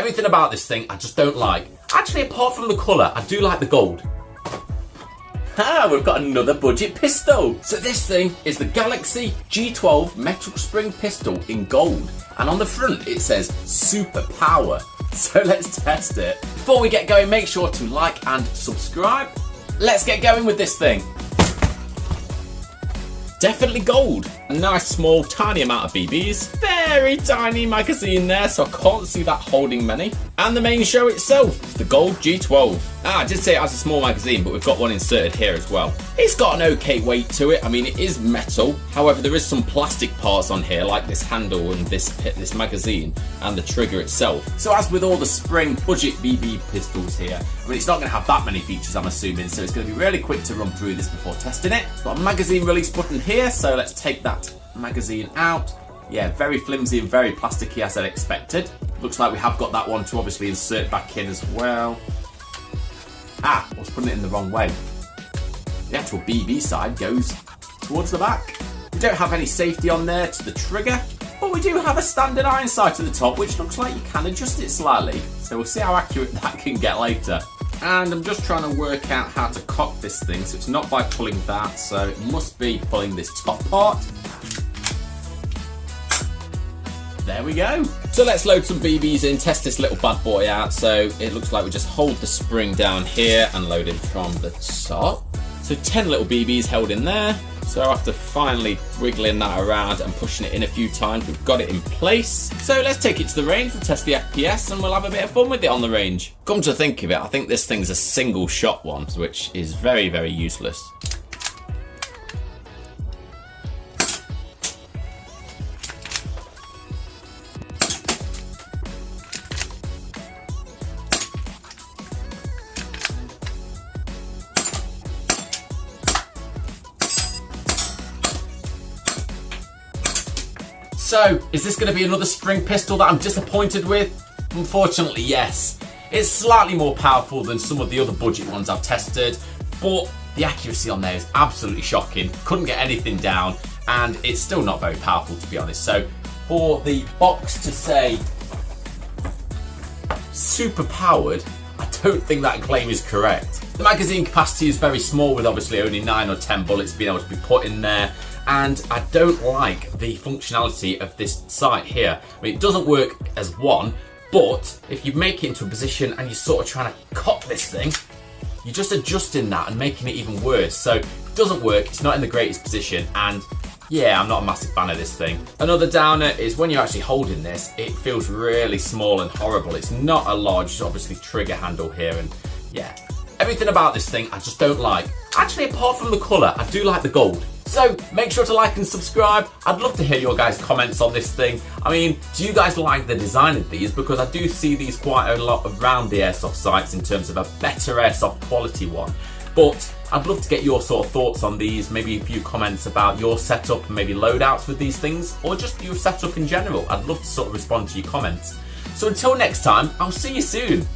Everything about this thing I just don't like. Actually, apart from the colour, I do like the gold. Ah, we've got another budget pistol. So this thing is the Galaxy G12 metal spring pistol in gold. And on the front it says super power. So let's test it. Before we get going, make sure to like and subscribe. Let's get going with this thing. Definitely gold. A nice small tiny amount of BBs. Very tiny magazine there, so I can't see that holding many. And the main show itself, the Gold G12. I did say it has a small magazine, but we've got one inserted here as well. It's got an okay weight to it. I mean, it is metal. However, there is some plastic parts on here, like this handle and this magazine and the trigger itself. So as with all the spring budget BB pistols here, I mean, it's not going to have that many features, I'm assuming, so it's going to be really quick to run through this before testing it. Got a magazine release button here, so let's take that magazine out. Yeah, very flimsy and very plasticky as I expected. Looks like we have got that one to obviously insert back in as well. I was putting it in the wrong way. The actual BB side goes towards the back. We don't have any safety on there to the trigger, but we do have a standard iron sight at the top, which looks like you can adjust it slightly. So we'll see how accurate that can get later. And I'm just trying to work out how to cock this thing, so it's not by pulling that, so it must be pulling this top part. There we go. So let's load some BBs in, test this little bad boy out. So it looks like we just hold the spring down here and load it from the top. So 10 little BBs held in there. So after finally wiggling that around and pushing it in a few times, we've got it in place. So let's take it to the range and test the FPS, and we'll have a bit of fun with it on the range. Come to think of it, I think this thing's a single shot one, which is very, very useless. So, is this going to be another spring pistol that I'm disappointed with? Unfortunately, yes. It's slightly more powerful than some of the other budget ones I've tested, but the accuracy on there is absolutely shocking. Couldn't get anything down, and it's still not very powerful, to be honest. So, for the box to say super powered, I don't think that claim is correct. The magazine capacity is very small, with obviously only 9 or 10 bullets being able to be put in there. And I don't like the functionality of this sight here. I mean, it doesn't work as one, but if you make it into a position and you're sort of trying to cock this thing, you're just adjusting that and making it even worse. So it doesn't work, it's not in the greatest position, and yeah, I'm not a massive fan of this thing. Another downer is when you're actually holding this, it feels really small and horrible. It's not a large, obviously, trigger handle here, and yeah. Everything about this thing I just don't like. Actually, apart from the colour, I do like the gold. So make sure to like and subscribe. I'd love to hear your guys' comments on this thing. I mean, do you guys like the design of these? Because I do see these quite a lot around the airsoft sites in terms of a better airsoft quality one. But I'd love to get your sort of thoughts on these, maybe a few comments about your setup and maybe loadouts with these things, or just your setup in general. I'd love to sort of respond to your comments. So until next time, I'll see you soon.